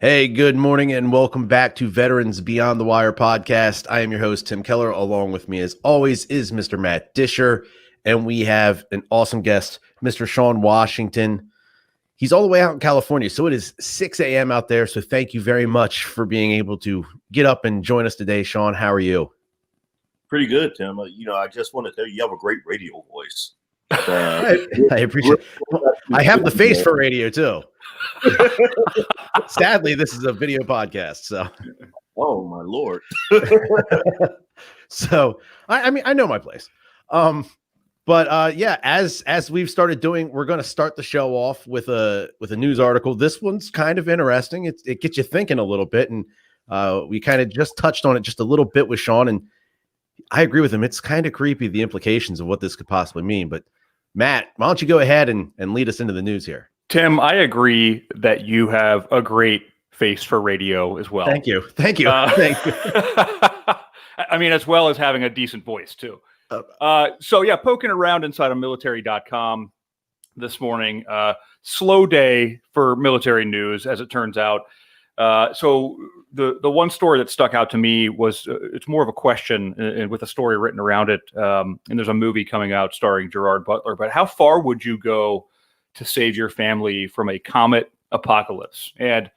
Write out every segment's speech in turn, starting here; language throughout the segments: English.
Hey, good morning and welcome back to Veterans Beyond the Wire podcast. I am your host, Tim Keller. Along with me, as always, is Mr. Matt Disher, and we have an awesome guest, Mr. Shon Washington. He's all the way out in California, so it is 6 a.m. out there, so thank you very much for being able to get up and join us today. Shon, how are you? Pretty good, Tim. I just want to tell you, you have a great radio voice. I appreciate it. I have the face for radio, too. Sadly, this is a video podcast, so. Oh my Lord. So I know my place. Yeah, as we've started doing, we're going to start the show off with a news article. This one's kind of interesting. It gets you thinking a little bit, and we kind of just touched on it just a little bit with Shon, and I agree with him. It's kind of creepy, the implications of what this could possibly mean. But Matt, why don't you go ahead and lead us into the news here? Tim, I agree that you have a great face for radio as well. Thank you. Thank you. Thank you. I mean, as well as having a decent voice, too. Poking around inside of military.com this morning. Slow day for military news, as it turns out. So the one story that stuck out to me was it's more of a question with a story written around it. And there's a movie coming out starring Gerard Butler. But how far would you go to save your family from a comet apocalypse? And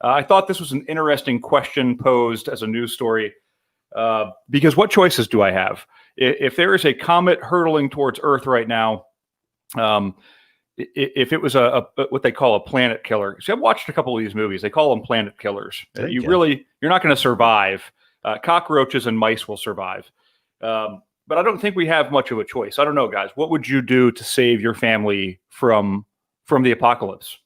I thought this was an interesting question posed as a news story because what choices do I have? If there is a comet hurtling towards Earth right now, if it was a what they call a planet killer. See, I've watched a couple of these movies. They call them planet killers. You're not going to survive. Cockroaches and mice will survive. But I don't think we have much of a choice. I don't know, guys. What would you do to save your family from the apocalypse?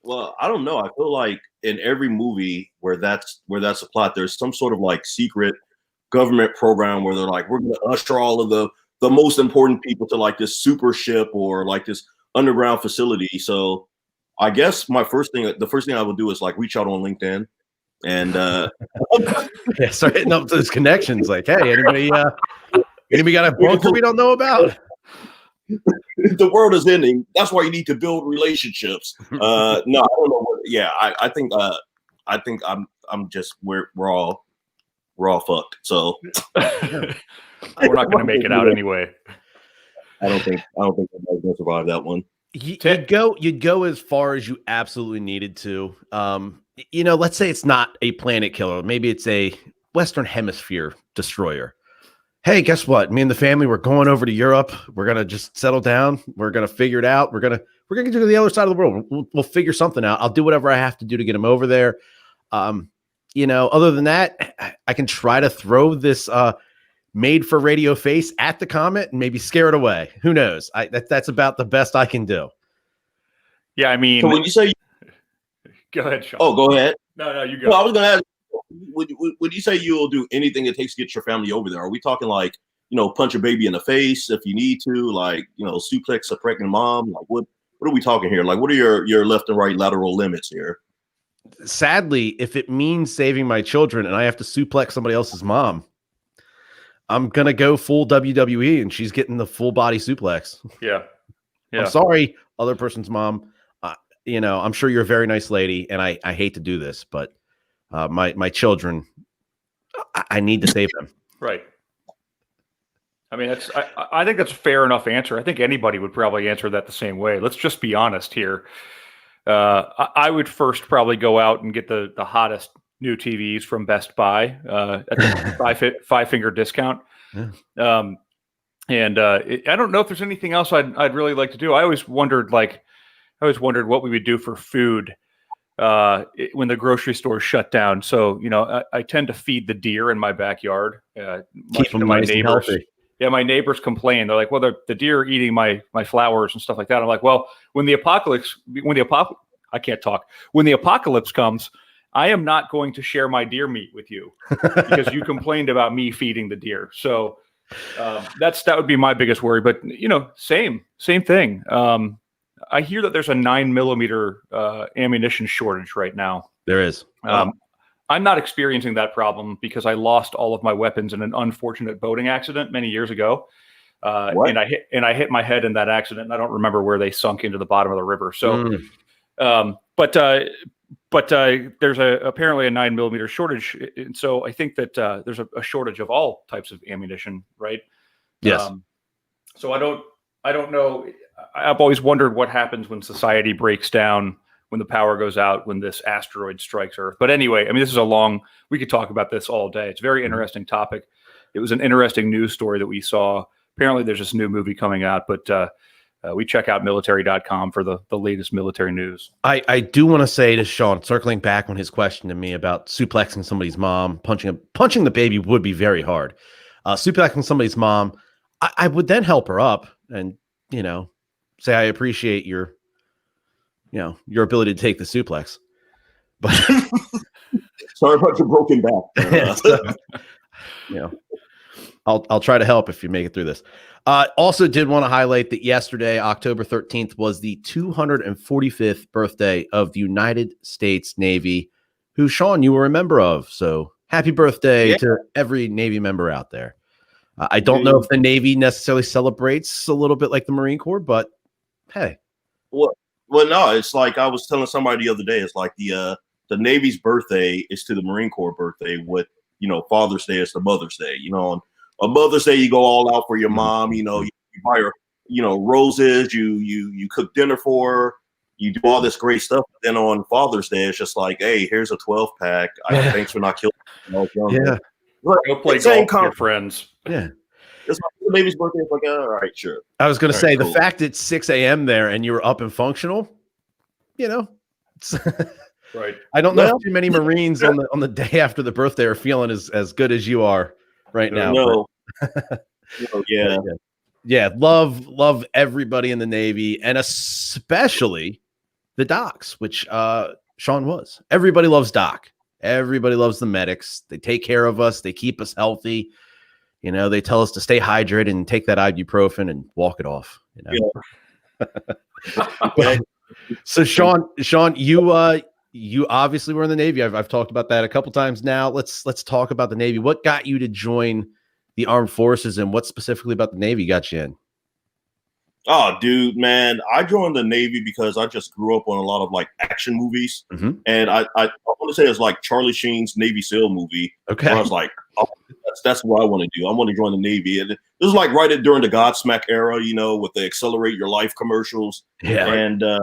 Well, I don't know. I feel like in every movie where that's a plot, there's some sort of like secret government program where they're like, we're going to usher all of the most important people to like this super ship or like this underground facility. So I guess the first thing I would do is like reach out on LinkedIn and start hitting up those connections. Like, hey, anybody got a bunker we don't know about? The world is ending. That's why you need to build relationships. No, I don't know. I think I'm just we're all fucked. So we're not going to make it out anyway. I don't think anybody's going to survive that one. You'd go as far as you absolutely needed to. Let's say it's not a planet killer. Maybe it's a Western Hemisphere destroyer. Hey, guess what? Me and the family, we're going over to Europe. We're going to just settle down. We're going to figure it out. We're going to go to the other side of the world. We'll figure something out. I'll do whatever I have to do to get him over there. Other than that, I can try to throw this made for radio face at the comet and maybe scare it away. Who knows? That's about the best I can do. Yeah, I mean, so when you say, go ahead, Shon. Oh, go ahead. No, you go. Well, I was going to ask, would you say you'll do anything it takes to get your family over there? Are we talking like, punch a baby in the face if you need to, like, suplex a pregnant mom? Like, what are we talking here? Like, what are your left and right lateral limits here? Sadly, if it means saving my children and I have to suplex somebody else's mom, I'm going to go full WWE and she's getting the full body suplex. Yeah. I'm sorry, other person's mom. I'm sure you're a very nice lady and I hate to do this, but my children, I need to save them. Right. I mean, I think that's a fair enough answer. I think anybody would probably answer that the same way. Let's just be honest here. I would first probably go out and get the hottest new TVs from Best Buy at the five-finger discount. Yeah. I don't know if there's anything else I'd really like to do. I always wondered what we would do for food when the grocery store shut down. So, I tend to feed the deer in my backyard. Keep them my nice and neighbors. healthy. Yeah, my neighbors complain. They're like, well, the deer are eating my flowers and stuff like that. I'm like, well, when the apocalypse comes, I am not going to share my deer meat with you because you complained about me feeding the deer. So that would be my biggest worry. But same thing. I hear that there's a 9mm ammunition shortage right now. There is. I'm not experiencing that problem because I lost all of my weapons in an unfortunate boating accident many years ago. And I hit my head in that accident, and I don't remember where they sunk into the bottom of the river. So but there's apparently a 9mm shortage, and so I think that there's a shortage of all types of ammunition, right? Yes. So I don't know. I've always wondered what happens when society breaks down, when the power goes out, when this asteroid strikes Earth. But anyway, I mean, we could talk about this all day. It's a very interesting topic. It was an interesting news story that we saw. Apparently there's this new movie coming out, but we check out military.com for the latest military news. I do want to say to Sean, circling back on his question to me about suplexing somebody's mom, punching the baby would be very hard. Suplexing somebody's mom, I would then help her up and, say, I appreciate your ability to take the suplex. But sorry about your broken back. I'll try to help if you make it through this. Also did want to highlight that yesterday, October 13th, was the 245th birthday of the United States Navy, who, Sean, you were a member of. So happy birthday to every Navy member out there. I don't know if the Navy necessarily celebrates a little bit like the Marine Corps, but hey. Well, no, it's like I was telling somebody the other day, it's like the Navy's birthday is to the Marine Corps birthday what, Father's Day is to Mother's Day. On Mother's Day, you go all out for your mom, you buy her, roses, you cook dinner for her, you do all this great stuff. But then on Father's Day, it's just like, hey, here's a 12-pack. Thanks for not killing me. Yeah. Go play golf with your friends. Yeah. It's like the baby's birthday. It's like, all right, sure. I was going to say, cool. The fact it's 6 a.m. there and you were up and functional, right. I don't know if too many Marines on the day after the birthday are feeling as good as you are right now. No. Yeah. Love everybody in the Navy, and especially the docs, which Sean was. Everybody loves Doc. Everybody loves the medics. They take care of us. They keep us healthy. They tell us to stay hydrated and take that ibuprofen and walk it off. Yeah. So Sean, you obviously were in the Navy. I've talked about that a couple times now. Let's talk about the Navy. What got you to join the armed forces, and what specifically about the Navy got you in? Oh, dude, man, I joined the Navy because I just grew up on a lot of like action movies, and I want to say it's like Charlie Sheen's Navy SEAL movie. Okay, I was like, oh, that's what I want to do. I want to join the Navy, and this was like right during the Godsmack era, with the Accelerate Your Life commercials. Yeah, and I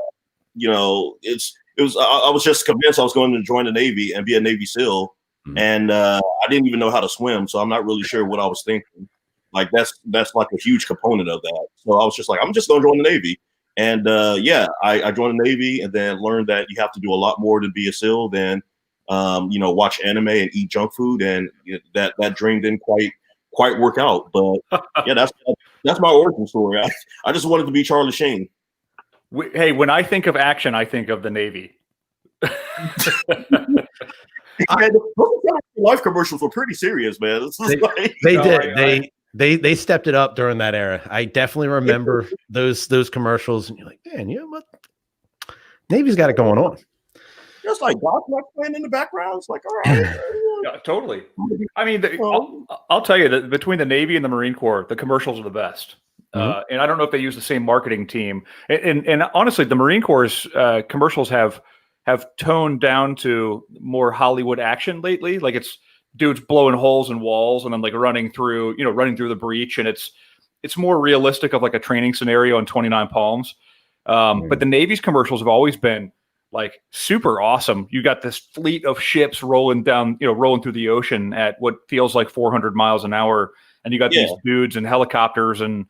was just convinced I was going to join the Navy and be a Navy SEAL, and I didn't even know how to swim, so I'm not really sure what I was thinking. Like that's like a huge component of that. So I was just like, I'm just going to join the Navy. And I joined the Navy and then learned that you have to do a lot more to be a SEAL than, watch anime and eat junk food. And that dream didn't quite work out. But yeah, that's my origin story. I just wanted to be Charlie Sheen. Hey, when I think of action, I think of the Navy. Life commercials were pretty serious, man. They did. They stepped it up during that era. I definitely remember those commercials, and you're like, man, what? Navy's got it going on. Just like God's not playing in the background. It's like, all right. Yeah, totally. I mean, I'll tell you that between the Navy and the Marine Corps, the commercials are the best. And I don't know if they use the same marketing team. And honestly, the Marine Corps' commercials have toned down to more Hollywood action lately. Like it's dudes blowing holes in walls and then like running through the breach, and it's more realistic of like a training scenario in 29 Palms. But the Navy's commercials have always been like super awesome. You got this fleet of ships rolling through the ocean at what feels like 400 miles an hour, and you got these dudes and helicopters and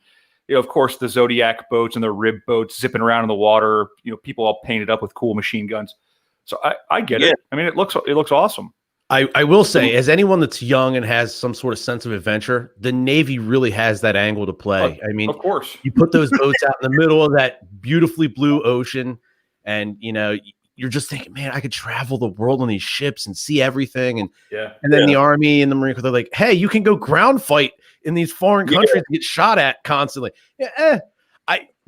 of course the Zodiac boats and the rib boats zipping around in the water. People all painted up with cool machine guns. So I get it. I mean, it looks awesome. I will say, as anyone that's young and has some sort of sense of adventure, the Navy really has that angle to play. I mean, of course, you put those boats out in the middle of that beautifully blue ocean, and you're just thinking, man, I could travel the world on these ships and see everything. And then the Army and the Marine Corps, they're like, hey, you can go ground fight in these foreign countries and get shot at constantly.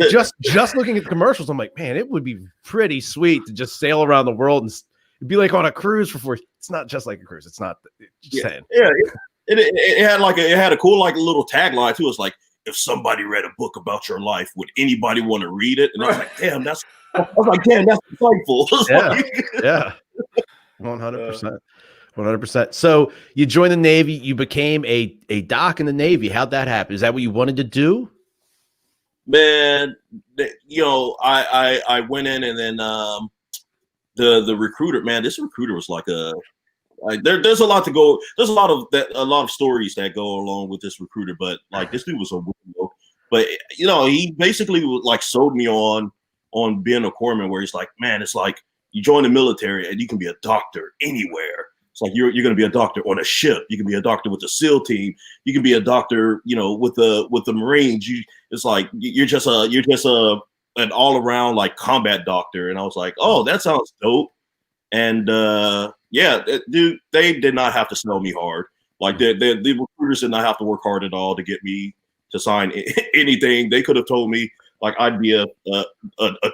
Just looking at the commercials, I'm like, man, it would be pretty sweet to just sail around the world and it'd be like on a cruise for 4. It's not just like a cruise. It's not. Just saying. Yeah. It had a cool like little tagline too. It's like, if somebody read a book about your life, would anybody want to read it? And I was like, damn, that's insightful. Yeah. 100%. 100%. So you joined the Navy, you became a doc in the Navy. How'd that happen? Is that what you wanted to do? Man, I went in, and then the recruiter, man, this recruiter was like there's a lot to go. There's a lot of stories that go along with this recruiter, but like this dude was a weirdo. But he basically like sold me on being a corpsman, where he's like, man, it's like you join the military and you can be a doctor anywhere. It's like you're going to be a doctor on a ship. You can be a doctor with the SEAL team. You can be a doctor, with the Marines. It's like you're just an all around like combat doctor. And I was like, oh, that sounds dope. And dude, they did not have to sell me hard. Like the recruiters did not have to work hard at all to get me to sign anything. They could have told me like I'd be a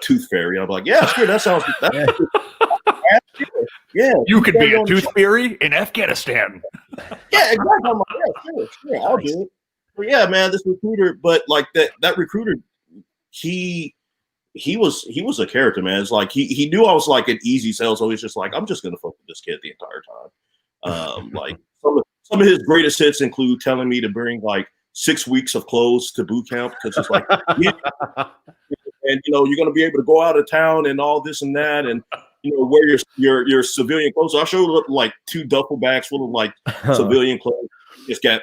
tooth fairy. I'm like, yeah, sure, that sounds good. Yeah, you could be a tooth fairy in Afghanistan. Yeah, exactly. I'm like, yeah, sure, I'll do it. But yeah, man, this recruiter, but like that recruiter, he was a character, man. It's like he knew I was like an easy sell, so he's just like, I'm just gonna fuck with this kid the entire time. Like some of his greatest hits include telling me to bring like 6 weeks of clothes to boot camp, because it's like, and you're gonna be able to go out of town and all this and that, and wear your civilian clothes. So I showed up like 2 duffel bags full of like civilian clothes. Just got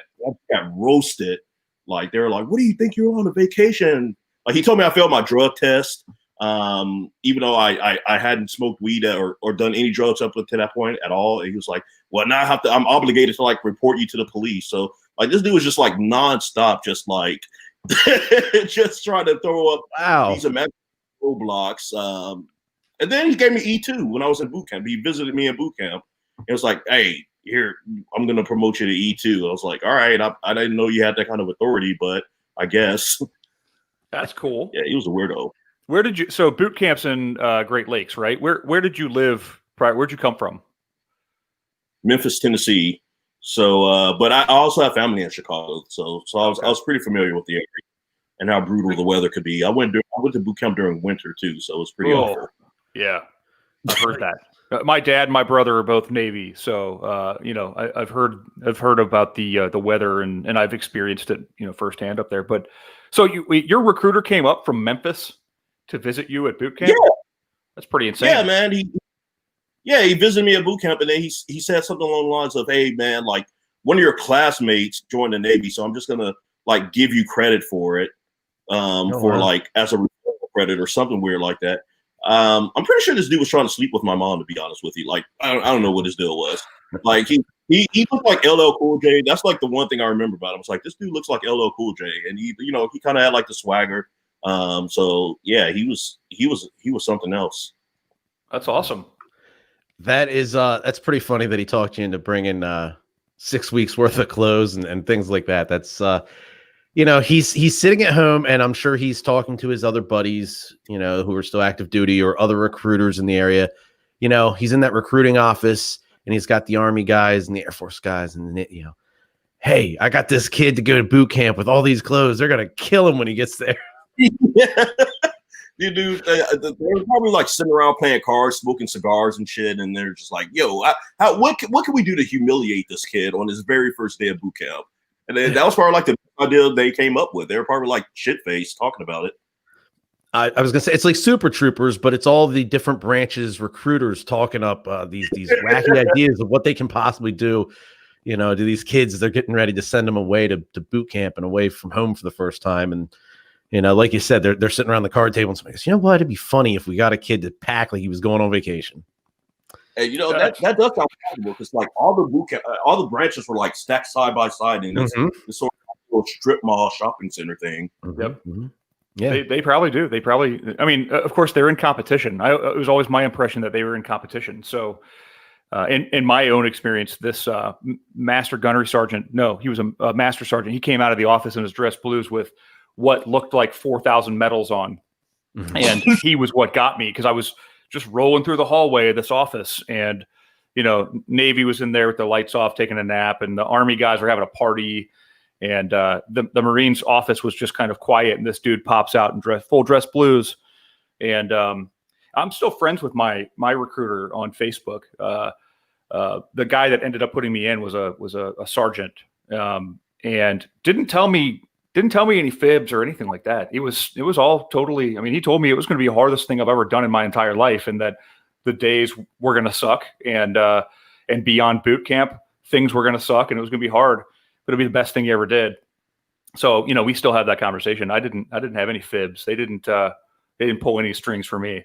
roasted. Like they were like, "What do you think you're on a vacation?" Like he told me I failed my drug test, even though I hadn't smoked weed or done any drugs up to that point at all. And he was like, "Well, now I'm obligated to like report you to the police." So like this dude was just like nonstop, just like just trying to throw up these imaginary roadblocks. And then he gave me E2 when I was in boot camp. He visited me in boot camp. It was like, hey, here, I'm going to promote you to E2. I was like, all right, I didn't know you had that kind of authority, but I guess. That's cool. Yeah, he was a weirdo. So boot camp's in Great Lakes, right? Where did you live prior? Where'd you come from? Memphis, Tennessee. So, but I also have family in Chicago. So I was pretty familiar with the area and how brutal the weather could be. I went to boot camp during winter too, so it was pretty awful. Yeah, I've heard that. My dad and my brother are both Navy, so I've heard about the weather and I've experienced it firsthand up there. But so your recruiter came up from Memphis to visit you at boot camp? Yeah, that's pretty insane. Yeah, man. He visited me at boot camp, and then he said something along the lines of, "Hey, man, like one of your classmates joined the Navy, so I'm just gonna like give you credit for it, like as a credit or something weird like that." I'm pretty sure this dude was trying to sleep with my mom, to be honest with you. Like, I don't know what his deal was. Like, he looked like LL Cool J. That's like the one thing I remember about him. I was like, this dude looks like LL Cool J, and he kind of had like the swagger. So yeah, he was something else. That's awesome. That's pretty funny that he talked you into bringing 6 weeks worth of clothes and things like that. That's he's sitting at home, and I'm sure he's talking to his other buddies, who are still active duty or other recruiters in the area. He's in that recruiting office, and he's got the Army guys and the Air Force guys, and hey, I got this kid to go to boot camp with all these clothes. They're gonna kill him when he gets there. Yeah. Dude, they're probably like sitting around playing cards, smoking cigars and shit, and they're just like, "Yo, what can we do to humiliate this kid on his very first day of boot camp?" And then that was probably like the idea they came up with. They were probably like shit-faced talking about it. I was gonna say it's like Super Troopers, but it's all the different branches recruiters talking up these wacky ideas of what they can possibly do, to these kids as they're getting ready to send them away to boot camp and away from home for the first time. And like you said, they're sitting around the card table and somebody goes, "You know what? It'd be funny if we got a kid to pack like he was going on vacation." And that does sound possible, because like all the boot camp, all the branches were like stacked side by side in this sort of little strip mall shopping center thing. Yep. Mm-hmm. Yeah, they probably do. They probably. I mean, of course, they're in competition. It was always my impression that they were in competition. So, in my own experience, this master gunnery sergeant, no, he was a master sergeant. He came out of the office in his dress blues with what looked like 4,000 medals on, and he was what got me, because I was just rolling through the hallway of this office, and Navy was in there with the lights off taking a nap, and the Army guys were having a party, And the Marines office was just kind of quiet, and this dude pops out in full dress blues. And I'm still friends with my recruiter on Facebook. The guy that ended up putting me in was a sergeant, and didn't tell me any fibs or anything like that. It was all totally. I mean, he told me it was going to be the hardest thing I've ever done in my entire life, and that the days were going to suck, and beyond boot camp, things were going to suck, and it was going to be hard, but it'd be the best thing he ever did. So, we still have that conversation. I didn't have any fibs. They didn't pull any strings for me.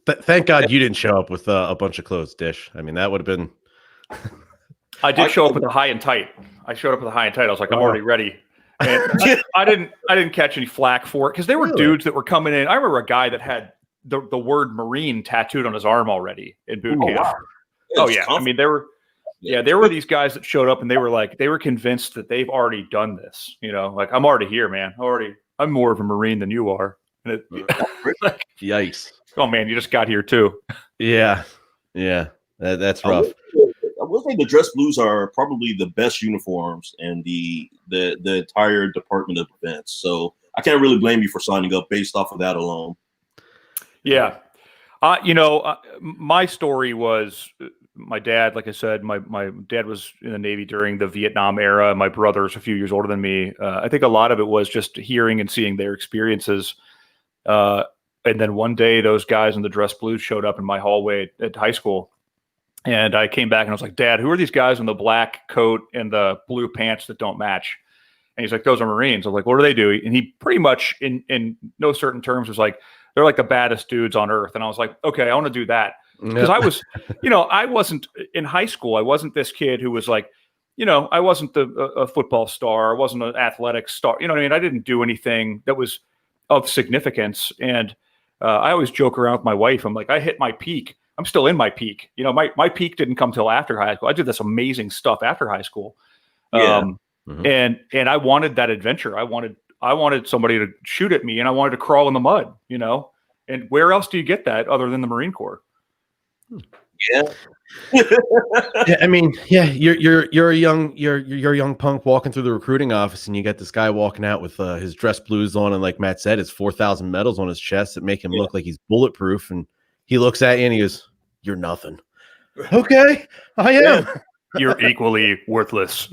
Thank God you didn't show up with a bunch of clothes, Dish. I mean, that would have been. I did show up with a high and tight. I showed up with a high and tight. I was like, I'm already ready. And I didn't catch any flack for it, because there were dudes that were coming in. I remember a guy that had the word Marine tattooed on his arm already in boot camp. Wow. Oh yeah, I mean there were these guys that showed up, and they were convinced that they've already done this. Like, I'm already here, man. I'm more of a Marine than you are. And Yikes! Oh man, you just got here too. Yeah, that's rough. I will say the dress blues are probably the best uniforms in the entire Department of Defense. So I can't really blame you for signing up based off of that alone. Yeah. My story was my dad, like I said, my dad was in the Navy during the Vietnam era. My brother's a few years older than me. I think a lot of it was just hearing and seeing their experiences. And then one day those guys in the dress blues showed up in my hallway at high school. And I came back and I was like, Dad, who are these guys in the black coat and the blue pants that don't match? And he's like, those are Marines. I was like, what do they do? And he pretty much, in no certain terms, was like, they're like the baddest dudes on earth. And I was like, okay, I want to do that. Because I was, I wasn't in high school. I wasn't this kid who was like, I wasn't a football star. I wasn't an athletic star. You know what I mean? I didn't do anything that was of significance. And I always joke around with my wife. I'm like, I hit my peak. I'm still in my peak. My peak didn't come till after high school. I did this amazing stuff after high school. And I wanted that adventure. I wanted somebody to shoot at me, and I wanted to crawl in the mud, and where else do you get that other than the Marine Corps? Yeah. Yeah, I mean, you're a young punk walking through the recruiting office, and you get this guy walking out with his dress blues on, and like Matt said, his 4,000 medals on his chest that make him look like he's bulletproof, and he looks at you and he goes, "You're nothing." Okay, I am. You're equally worthless.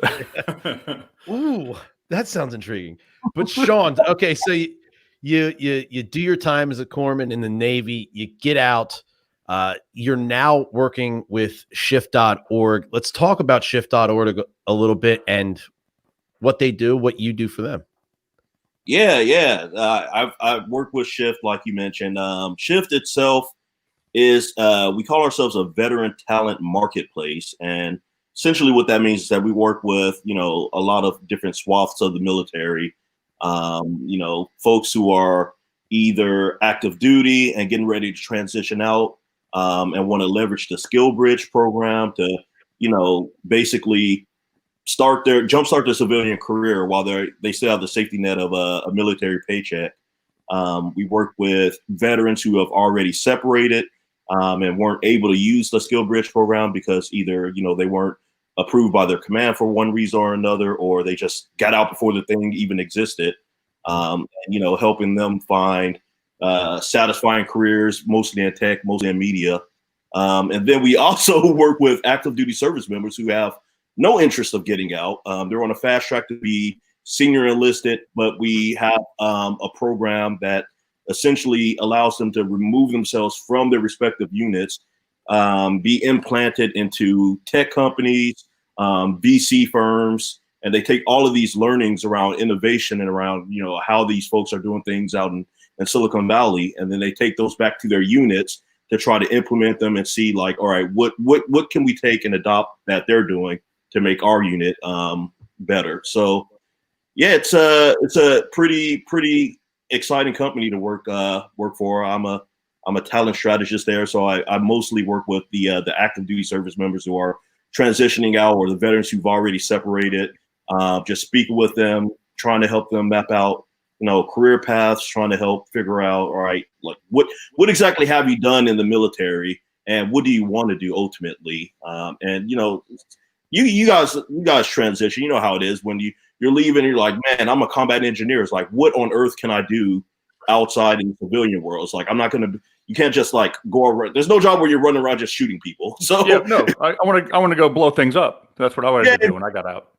Ooh, that sounds intriguing. But Shon, okay, so you do your time as a corpsman in the Navy, you get out. You're now working with shift.org. Let's talk about shift.org a little bit and what they do, what you do for them. Yeah. I've worked with Shift, like you mentioned. Shift itself is we call ourselves a veteran talent marketplace, and essentially what that means is that we work with a lot of different swaths of the military. Folks who are either active duty and getting ready to transition out, and want to leverage the Skill Bridge program to basically jumpstart their civilian career while they still have the safety net of a military paycheck. We work with veterans who have already separated and weren't able to use the Skill Bridge program because either they weren't approved by their command for one reason or another, or they just got out before the thing even existed. Helping them find satisfying careers, mostly in tech, mostly in media. And then we also work with active duty service members who have no interest of getting out. They're on a fast track to be senior enlisted, but we have a program that essentially allows them to remove themselves from their respective units, be implanted into tech companies, VC firms, and they take all of these learnings around innovation and around how these folks are doing things out in Silicon Valley, and then they take those back to their units to try to implement them and see like, all right, what can we take and adopt that they're doing to make our unit better. So yeah, it's a pretty exciting company to work for. I'm a talent strategist there, so I mostly work with the active duty service members who are transitioning out, or the veterans who've already separated. Just speaking with them, trying to help them map out career paths, trying to help figure out, all right, like what exactly have you done in the military, and what do you want to do ultimately? And you guys transition. You know how it is when you're you're leaving, and you're like, man, I'm a combat engineer. It's like, what on earth can I do outside in the civilian world? It's like, I'm not going to. You can't just like go around. There's no job where you're running around just shooting people. So yeah, no, I want to go blow things up. That's what I wanted to do when I got out.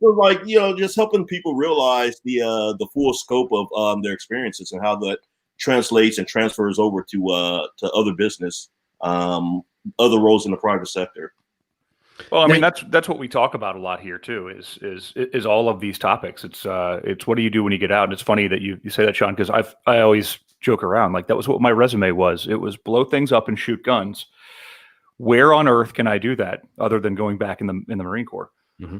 So like, just helping people realize the full scope of their experiences and how that translates and transfers over to other business, other roles in the private sector. Well, I mean, that's what we talk about a lot here too. Is all of these topics. It's what do you do when you get out? And it's funny that you say that, Sean, because I always joke around like that was what my resume was. It was blow things up and shoot guns. Where on earth can I do that other than going back in the Marine Corps? Mm-hmm.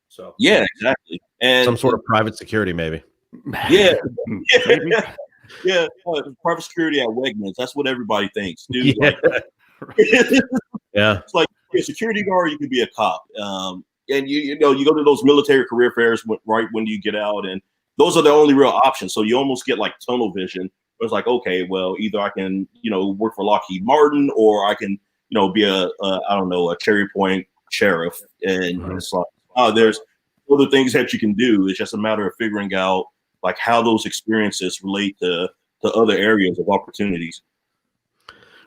So yeah, exactly. And some sort of private security, maybe. Yeah, Maybe. yeah. Private security at Wegmans. That's what everybody thinks, dude. Yeah. Yeah. It's like a security guard. You could be a cop. And you go to those military career fairs right when you get out, and those are the only real options. So you almost get like tunnel vision. It's like, okay, well, either I can work for Lockheed Martin, or I can be a Cherry Point sheriff. And it's like, there's other things that you can do. It's just a matter of figuring out like how those experiences relate to other areas of opportunities.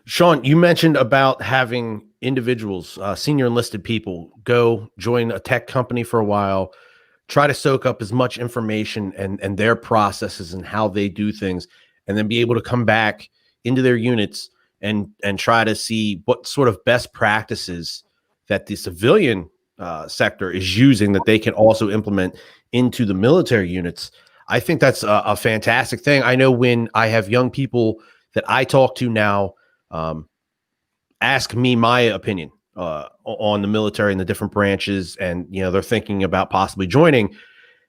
Shon, you mentioned about having individuals, senior enlisted people, go join a tech company for a while, try to soak up as much information and their processes and how they do things, and then be able to come back into their units and try to see what sort of best practices that the civilian sector is using that they can also implement into the military units. I think that's a fantastic thing. I know when I have young people that I talk to now, ask me my opinion on the military and the different branches, and they're thinking about possibly joining,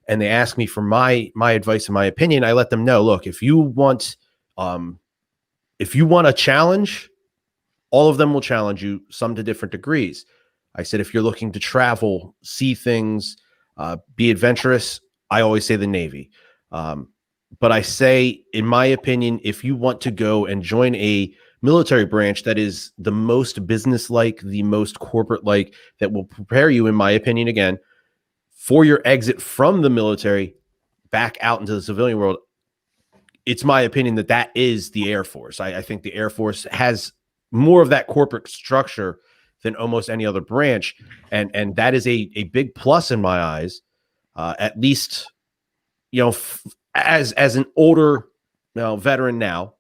and they ask me for my advice and my opinion. I let them know, look, if you want a challenge, all of them will challenge you, some to different degrees. I said, if you're looking to travel, see things, be adventurous, I always say the Navy. But I say, in my opinion, if you want to go and join a military branch that is the most business-like, the most corporate-like, that will prepare you, in my opinion, again, for your exit from the military back out into the civilian world, it's my opinion that is the Air Force. I think the Air Force has more of that corporate structure than almost any other branch. And that is a big plus in my eyes, at least, as an older veteran now,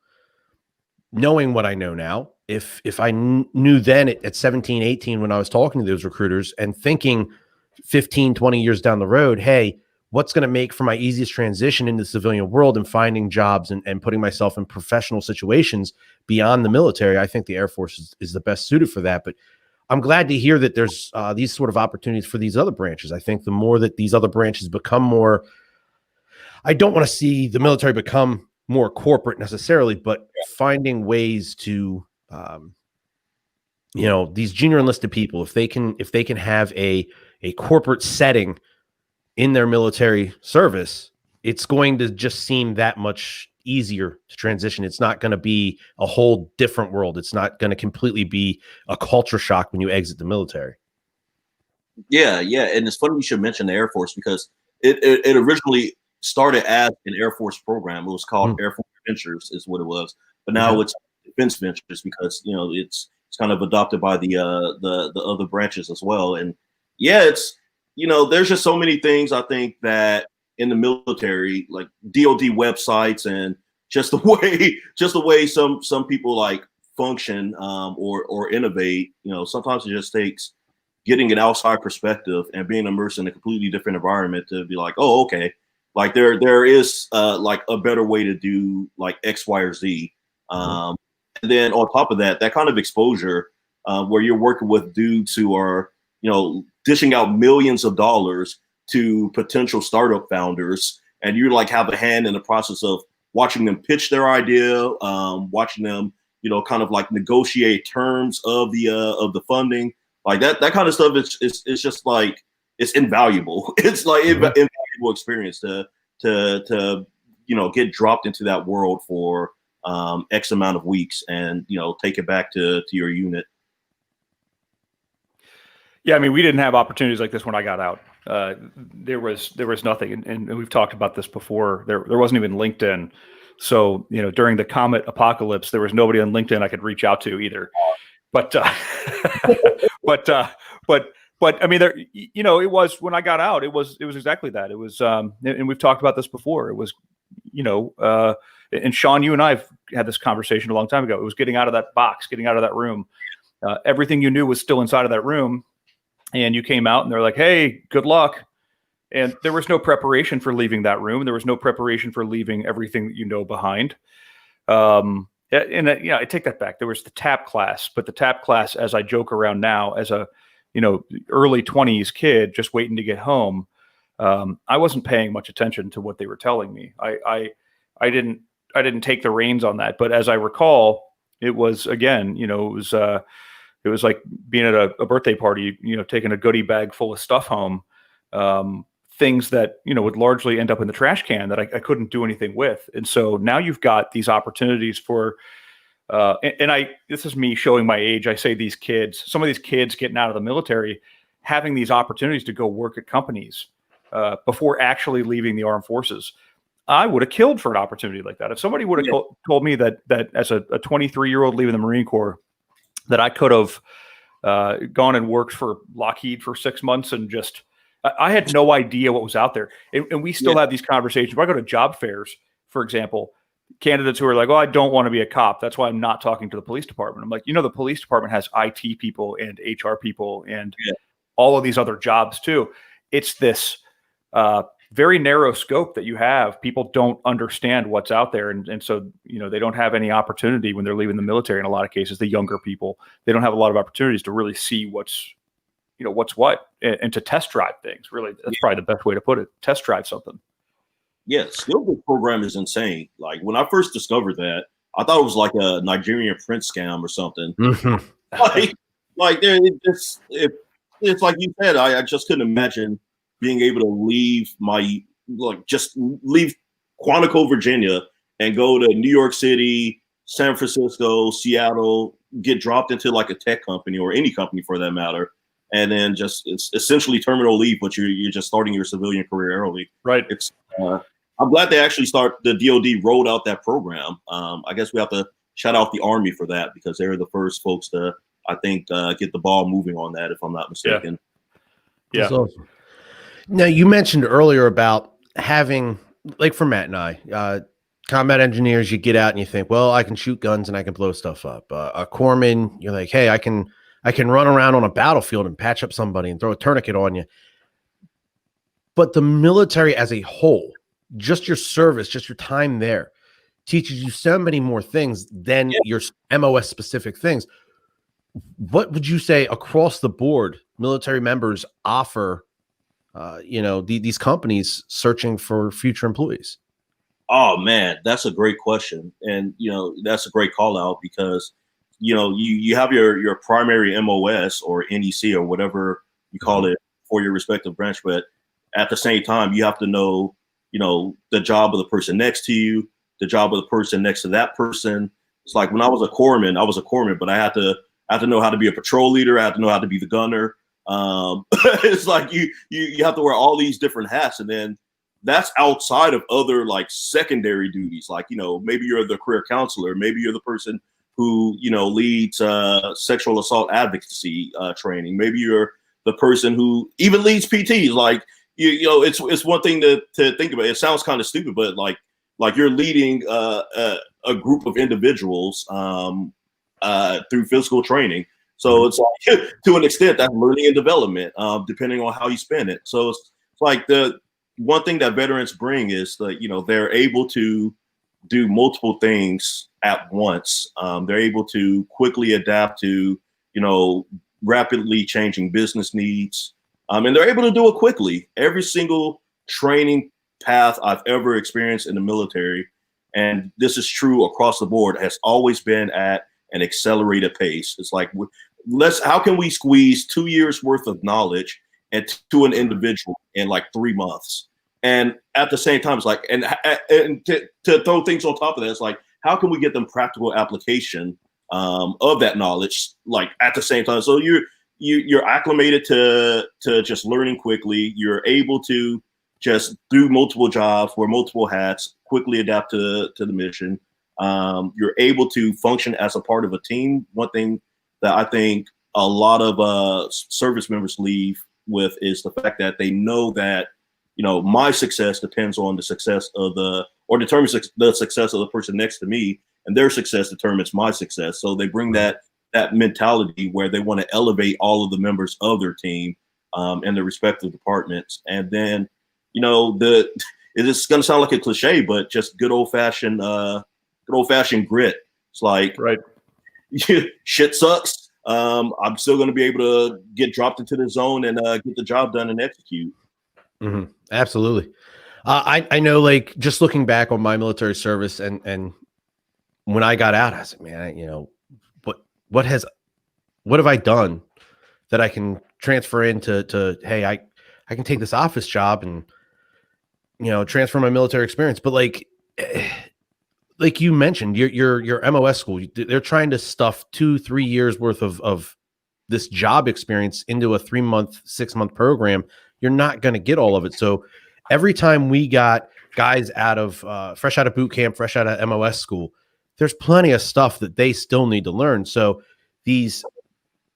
knowing what I know now. If I knew then at 17, 18, when I was talking to those recruiters and thinking 15, 20 years down the road, hey, what's going to make for my easiest transition into the civilian world and finding jobs and putting myself in professional situations beyond the military, I think the Air Force is the best suited for that. But I'm glad to hear that there's these sort of opportunities for these other branches. I think the more that these other branches become more, I don't want to see the military become more corporate necessarily, but finding ways to, these junior enlisted people, if they can have a corporate setting in their military service, it's going to just seem that much easier to transition. It's not going to be a whole different world. It's not going to completely be a culture shock when you exit the military. Yeah. And it's funny you should mention the Air Force, because it originally started as an Air Force program. It was called Air Force Ventures is what it was. But now it's Defense Ventures, because, it's kind of adopted by the other branches as well. And it's, there's just so many things I think that in the military, like DoD websites, and just the way some people like function or innovate. Sometimes it just takes getting an outside perspective and being immersed in a completely different environment to be like, oh, okay, like there is like a better way to do like X, Y, or Z. And then on top of that kind of exposure where you're working with dudes who are dishing out millions of dollars to potential startup founders, and you like have a hand in the process of watching them pitch their idea, watching them, kind of like negotiate terms of the funding, like that kind of stuff. It's just like, it's invaluable. It's like invaluable experience to get dropped into that world for X amount of weeks and take it back to your unit. Yeah, I mean, we didn't have opportunities like this when I got out. There was nothing, and we've talked about this before. There wasn't even LinkedIn. So during the comet apocalypse, there was nobody on LinkedIn I could reach out to either. But but I mean, it was when I got out. It was exactly that. It was, and we've talked about this before. It was, and Shon, you and I have had this conversation a long time ago. It was getting out of that box, getting out of that room. Everything you knew was still inside of that room. And you came out and they're like, hey, good luck. And there was no preparation for leaving that room. There was no preparation for leaving everything that you know behind. I take that back. There was the TAP class, but the TAP class, as I joke around now, as a, early 20s kid just waiting to get home, I wasn't paying much attention to what they were telling me. I didn't take the reins on that. But as I recall, it was, again, it was like being at a birthday party, taking a goodie bag full of stuff home, things that, would largely end up in the trash can that I couldn't do anything with. And so now you've got these opportunities for, this is me showing my age. I say these kids, some of these kids getting out of the military, having these opportunities to go work at companies before actually leaving the armed forces. I would have killed for an opportunity like that. If somebody would have told me that as a 23-year-old leaving the Marine Corps, that I could have gone and worked for Lockheed for 6 months and just, I had no idea what was out there. And we still have these conversations. When I go to job fairs, for example, candidates who are like, oh, I don't want to be a cop. That's why I'm not talking to the police department. I'm like, the police department has IT people and HR people and all of these other jobs too. It's this very narrow scope that you have. People don't understand what's out there. And so, they don't have any opportunity when they're leaving the military. In a lot of cases, the younger people, they don't have a lot of opportunities to really see what's what and to test drive things. Really, that's probably the best way to put it. Test drive something. Yeah. Skill program is insane. Like when I first discovered that, I thought it was like a Nigerian Prince scam or something. Mm-hmm. like it's like you said, I just couldn't imagine being able to leave leave Quantico, Virginia, and go to New York City, San Francisco, Seattle, get dropped into like a tech company or any company for that matter, and then it's essentially terminal leave, but you're just starting your civilian career early. Right. It's I'm glad they actually the DoD rolled out that program. I guess we have to shout out the Army for that because they were the first folks to, I think, get the ball moving on that, if I'm not mistaken. Yeah. That's awesome. Now, you mentioned earlier about having, like for Matt and I, combat engineers, you get out and you think, well, I can shoot guns and I can blow stuff up. A corpsman, you're like, hey, I can run around on a battlefield and patch up somebody and throw a tourniquet on you. But the military as a whole, just your service, just your time there, teaches you so many more things than your MOS specific things. What would you say across the board military members offer these companies searching for future employees? Oh man, that's a great question. And, that's a great call out because, you have your primary MOS or NEC or whatever you call it for your respective branch. But at the same time, you have to know, the job of the person next to you, the job of the person next to that person. It's like when I was a corpsman, but I had to know how to be a patrol leader. I had to know how to be the gunner. It's like you have to wear all these different hats, and then that's outside of other like secondary duties. Like, maybe you're the career counselor, maybe you're the person who, leads sexual assault advocacy training. Maybe you're the person who even leads PTs. Like, it's one thing to think about. It sounds kind of stupid, but like you're leading a group of individuals through physical training. So it's like, to an extent, that's learning and development, depending on how you spend it. So it's like the one thing that veterans bring is that, they're able to do multiple things at once. They're able to quickly adapt to, rapidly changing business needs. And they're able to do it quickly. Every single training path I've ever experienced in the military, and this is true across the board, has always been at an accelerated pace. It's like, how can we squeeze 2 years worth of knowledge into an individual in like 3 months? And at the same time, it's like, and to throw things on top of that, it's like, how can we get them practical application of that knowledge, like at the same time? So you're acclimated to just learning quickly. You're able to just do multiple jobs, wear multiple hats, quickly adapt to the mission. You're able to function as a part of a team. One thing that I think a lot of service members leave with is the fact that they know that, my success depends on the success of determines the success of the person next to me, and their success determines my success. So they bring that mentality where they want to elevate all of the members of their team in their respective departments. And then, it's going to sound like a cliche, but just good old fashioned grit. It's like, right. Shit sucks. I'm still going to be able to get dropped into the zone and get the job done and execute. Mm-hmm. Absolutely. I know, like, just looking back on my military service and when I got out, I said, man, what have I done that I can transfer into hey, I can take this office job and, transfer my military experience. But like you mentioned, your MOS school, they're trying to stuff 2-3 years worth of this job experience into a 3-month, 6-month program. You're not going to get all of it. So every time we got guys fresh out of boot camp, fresh out of MOS school, there's plenty of stuff that they still need to learn. So these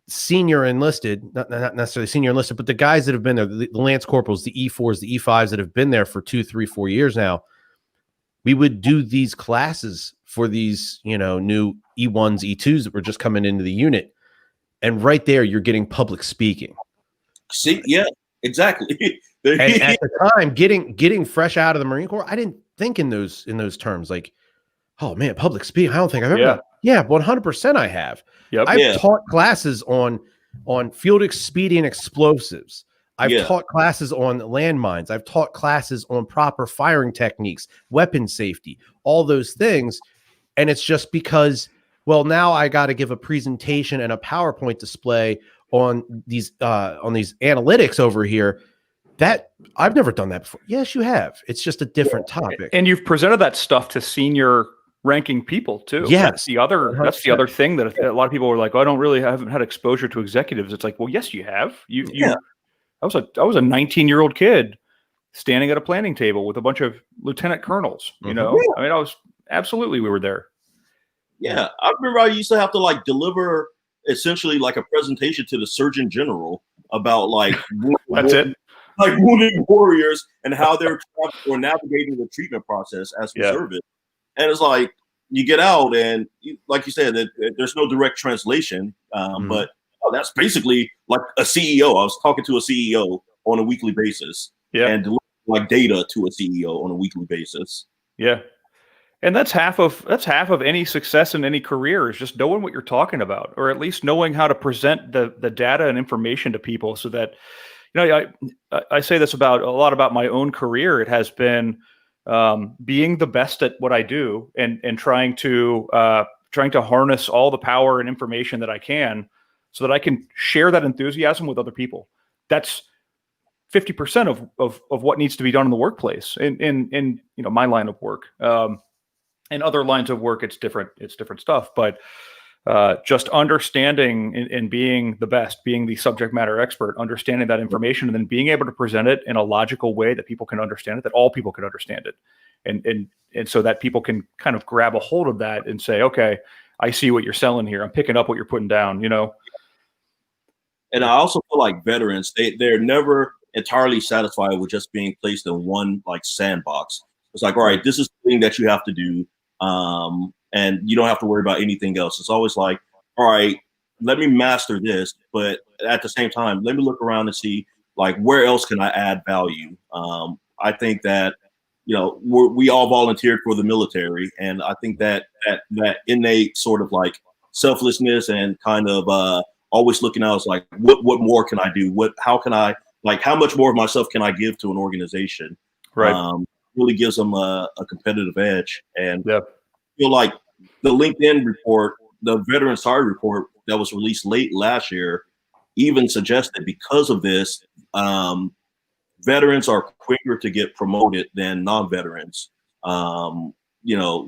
senior enlisted, not necessarily senior enlisted, but the guys that have been there, the Lance Corporals, the E4s, the E5s that have been there for 2, 3, 4 years now, we would do these classes for these, new E1s, E2s that were just coming into the unit. And right there, you're getting public speaking. See, yeah, exactly. And at the time, getting fresh out of the Marine Corps, I didn't think in those terms. Like, oh man, public speaking. I don't think I've ever. Yeah, 100% I have. Yep. I've taught classes on field expedient explosives. I've taught classes on landmines. I've taught classes on proper firing techniques, weapon safety, all those things. And it's just because, well, now I got to give a presentation and a PowerPoint display on these analytics over here. That I've never done that before. Yes, you have. It's just a different topic. And you've presented that stuff to senior ranking people too. Yes. That's the other thing that a lot of people were like, oh, I haven't had exposure to executives. It's like, well, yes, you have. I was a 19-year-old kid standing at a planning table with a bunch of lieutenant colonels, I mean, we were there. Yeah. I remember I used to have to deliver essentially like a presentation to the Surgeon General about that's it. Like wounded warriors and how they're navigating the treatment process as reservists. And it's like, you get out and like you said, there's no direct translation, but that's basically like a CEO. I was talking to a CEO on a weekly basis and delivering data to a CEO on a weekly basis. Yeah. And that's half of any success in any career is just knowing what you're talking about, or at least knowing how to present the data and information to people so that, I say this a lot about my own career. It has been being the best at what I do and trying to harness all the power and information that I can so that I can share that enthusiasm with other people. That's 50% of what needs to be done in the workplace in my line of work. In other lines of work, it's different stuff, but just understanding and being the best, being the subject matter expert, understanding that information, and then being able to present it in a logical way that people can understand it, that all people can understand it. And so that people can kind of grab a hold of that and say, okay, I see what you're selling here. I'm picking up what you're putting down, And I also feel like veterans, they're never entirely satisfied with just being placed in one sandbox. It's like, all right, this is the thing that you have to do. And you don't have to worry about anything else. It's always like, all right, let me master this, but at the same time, let me look around and see where else can I add value. I think that we all volunteered for the military, and I think that innate sort of selflessness and kind of always looking out is what more can I do? How much more of myself can I give to an organization? Right. Really gives them a competitive edge. And I feel like the LinkedIn report, the Veteran Salary Report that was released late last year, even suggested because of this, veterans are quicker to get promoted than non-veterans.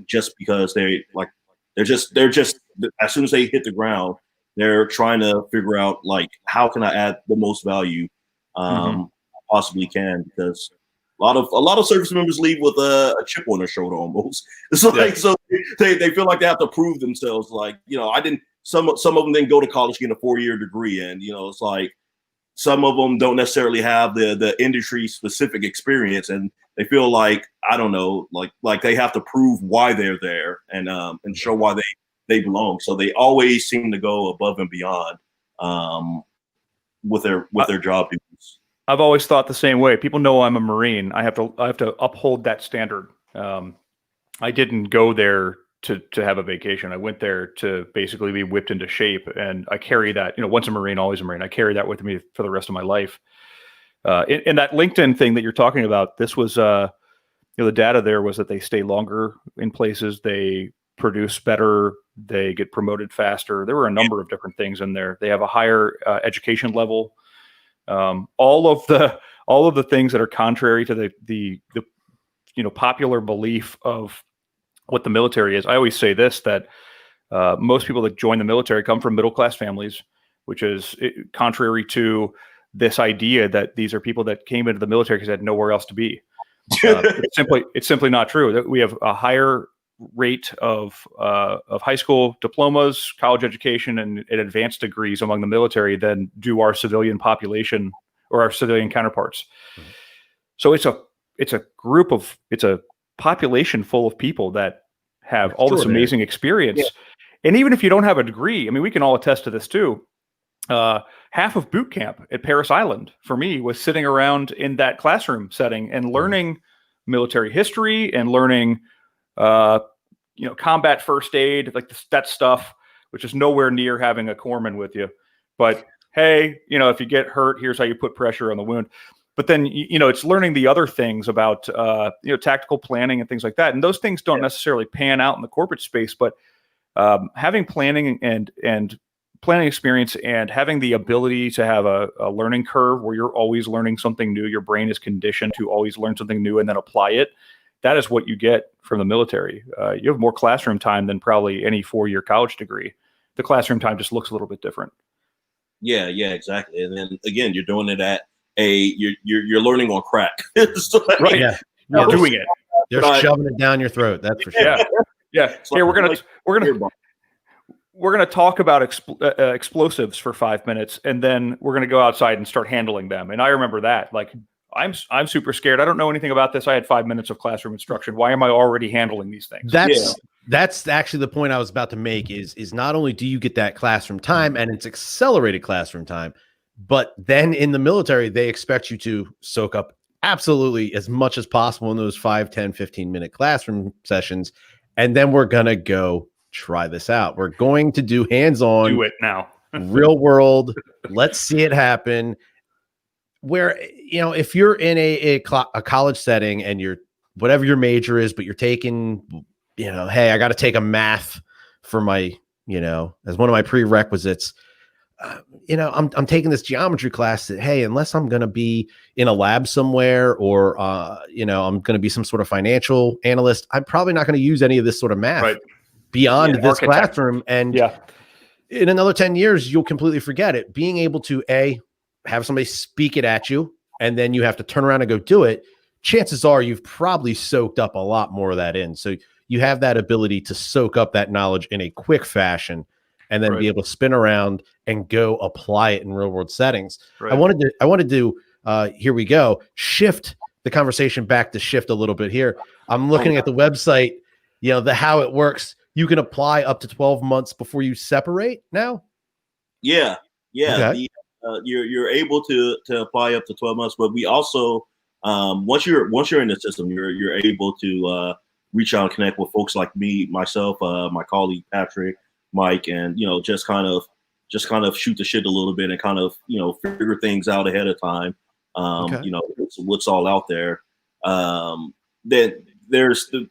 Just because they're just as soon as they hit the ground, They're trying to figure out like how can I add the most value possibly can, because a lot of service members leave with a chip on their shoulder almost. It's like so they feel like they have to prove themselves. Like, you know, I didn't. Some of them didn't go to college getting a 4-year degree, and you know, it's like some of them don't necessarily have the industry specific experience, and they feel like, I don't know, like they have to prove why they're there and show why they belong. So they always seem to go above and beyond with their job duties. I've always thought the same way. People know I'm a Marine. I have to uphold that standard. I didn't go there to have a vacation. I went there to basically be whipped into shape, and I carry that. You know, once a Marine, always a Marine. I carry that with me for the rest of my life. In that LinkedIn thing that you're talking about, this was the data there was that they stay longer in places, they produce better, they get promoted faster. There were a number of different things in there. They have a higher education level. All of the things that are contrary to the popular belief of what the military is. I always say this, that most people that join the military come from middle-class families, which is contrary to this idea that these are people that came into the military because they had nowhere else to be. It's simply not true. We have a higher rate of high school diplomas, college education, and advanced degrees among the military than do our civilian population or our civilian counterparts. Mm-hmm. So it's a population full of people that have all this amazing experience. Yeah. And even if you don't have a degree, I mean, we can all attest to this too. Half of boot camp at Parris Island for me was sitting around in that classroom setting and learning military history and learning, combat first aid, like that stuff, which is nowhere near having a corpsman with you. But hey, if you get hurt, here's how you put pressure on the wound. But then, it's learning the other things about, tactical planning and things like that. And those things don't necessarily pan out in the corporate space, but having planning and planning experience and having the ability to have a learning curve where you're always learning something new, your brain is conditioned to always learn something new and then apply it. That is what you get from the military. You have more classroom time than probably any 4-year college degree. The classroom time just looks a little bit different. Yeah, exactly. And then again, you're doing it at you're learning on crack. So, right. Yeah. You're doing it. They're shoving it down your throat. That's for sure. Yeah. Here we're gonna talk about explosives for 5 minutes, and then we're gonna go outside and start handling them. And I remember that. Like, I'm super scared. I don't know anything about this. I had 5 minutes of classroom instruction. Why am I already handling these things? That's actually the point I was about to make. Is not only do you get that classroom time, and it's accelerated classroom time, but then in the military, they expect you to soak up absolutely as much as possible in those 5, 10, 15-minute classroom sessions. And then we're going to go try this out. We're going to do hands-on. Do it now. Real world. Let's see it happen. Where, if you're in a college setting and you're whatever your major is, but you're taking, hey, I got to take a math for my, as one of my prerequisites. I'm taking this geometry class that, hey, unless I'm going to be in a lab somewhere or, I'm going to be some sort of financial analyst, I'm probably not going to use any of this sort of math beyond this classroom. And in another 10 years, you'll completely forget it. Being able to, have somebody speak it at you, and then you have to turn around and go do it. Chances are you've probably soaked up a lot more of that in. So you have that ability to soak up that knowledge in a quick fashion and then be able to spin around and go apply it in real world settings. Right. I wanted to here we go, shift the conversation back to shift a little bit here. I'm looking at the website, how it works. You can apply up to 12 months before you separate now. Yeah. Okay. You're able to apply up to 12 months, but we also, once you're in the system, you're able to reach out and connect with folks like me, myself, my colleague, Patrick, Mike, and, just kind of shoot the shit a little bit and kind of, figure things out ahead of time. What's all out there. Then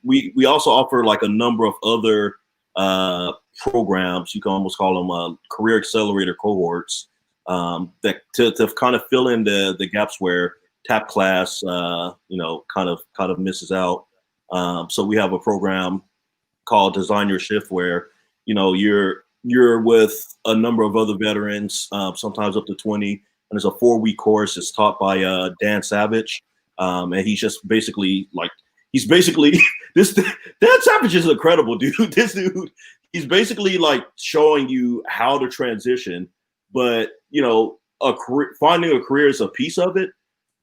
we also offer like a number of other programs. You can almost call them career accelerator cohorts that to kind of fill in the gaps where TAP class, kind of misses out. So we have a program called Design Your Shift where, you're you're with a number of other veterans, sometimes up to 20. And there's a 4-week course. It's taught by Dan Savage. And he's just basically this Dan Savage is incredible, dude. This dude, he's basically like showing you how to transition, but finding a career is a piece of it.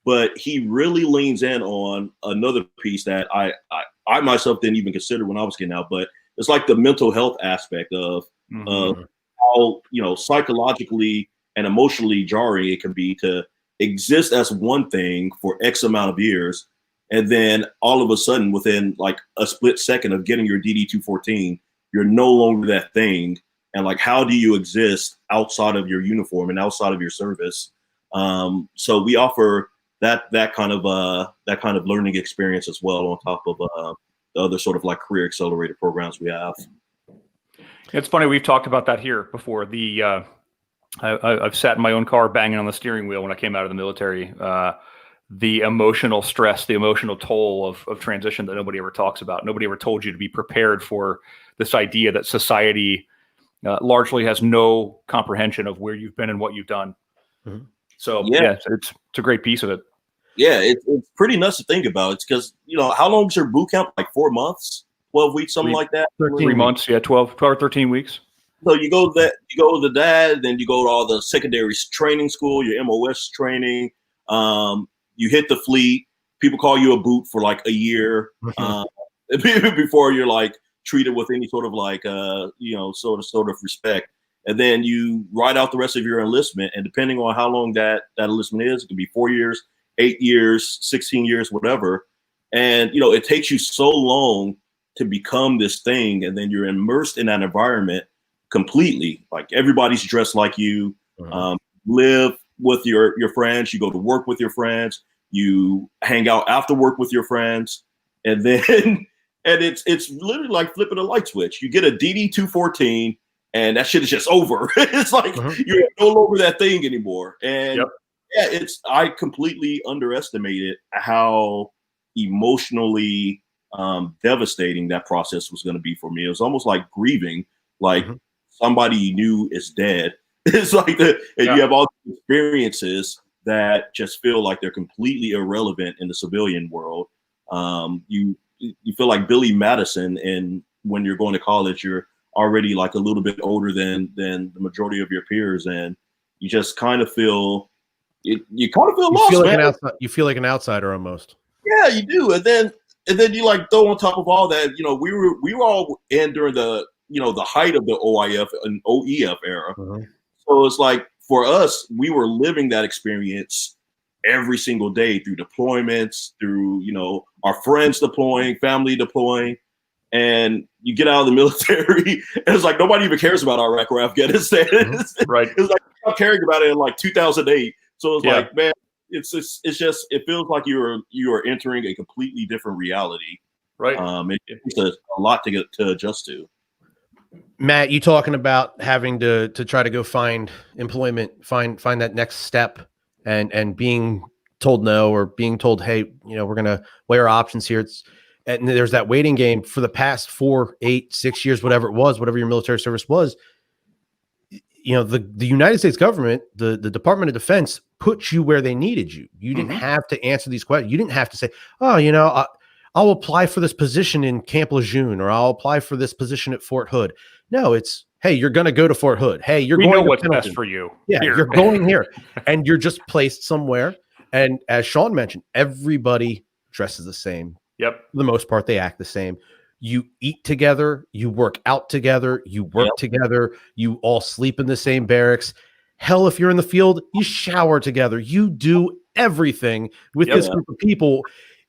But he really leans in on another piece that I myself didn't even consider when I was getting out, but it's like the mental health aspect of how psychologically and emotionally jarring it can be to exist as one thing for X amount of years, and then all of a sudden, within like a split second of getting your DD-214, you're no longer that thing. And like, how do you exist outside of your uniform and outside of your service? So we offer that kind of learning experience as well, on top of the other sort of like career accelerator programs we have. It's funny, we've talked about that here before. I've sat in my own car banging on the steering wheel when I came out of the military. The emotional stress, the emotional toll of transition that nobody ever talks about. Nobody ever told you to be prepared for this idea that society largely has no comprehension of where you've been and what you've done. Mm-hmm. So it's a great piece of it. Yeah, it's pretty nuts to think about. It's because, how long is your boot camp? Like 4 months, 12 weeks, something like that? 3 months, 12 or 13 weeks. So you go to that, then you go to all the secondary training school, your MOS training. You hit the fleet. People call you a boot for like a year before you're like treated with any sort of like sort of respect. And then you ride out the rest of your enlistment, and depending on how long that enlistment is, it can be 4 years, 8 years, 16 years, whatever. And it takes you so long to become this thing, and then you're immersed in that environment completely. Like, everybody's dressed like you. Live with your friends. You go to work with your friends. You hang out after work with your friends, and then and it's literally like flipping a light switch. You get a DD-214, and that shit is just over. It's like you're no longer that thing anymore. And I completely underestimated how emotionally devastating that process was going to be for me. It was almost like grieving, like somebody you knew is dead. It's like and you have all these experiences that just feel like they're completely irrelevant in the civilian world. You feel like Billy Madison, and when you're going to college, you're already like a little bit older than the majority of your peers, and you just kind of feel lost. You feel like an outsider almost. Yeah, you do. And then you like throw on top of all that, we were all in during the the height of the OIF and OEF era. So it's like, for us, we were living that experience every single day through deployments, through our friends deploying, family deploying. And you get out of the military, and it's like nobody even cares about Iraq or Afghanistan. Right. It's like I'm caring about it in like 2008. So it's like, man, it's just it feels like you are entering a completely different reality. Right. It's a lot to adjust to. Matt, you talking about having to try to go find employment, find that next step, and being told no, or being told, hey, we're gonna weigh our options here. And there's that waiting game for the past 4, 8, 6 years, whatever it was, whatever your military service was. The United States government, the Department of Defense, put you where they needed you. You didn't have to answer these questions. You didn't have to say, oh, I'll apply for this position in Camp Lejeune, or I'll apply for this position at Fort Hood. No, it's, hey, you're going to go to Fort Hood. Hey, we know what's best for you. Yeah, you're going here, and you're just placed somewhere. And as Shon mentioned, everybody dresses the same. Yep. For the most part, they act the same. You eat together, you work out together, you work together, you all sleep in the same barracks. Hell, if you're in the field, you shower together. You do everything with this group of people.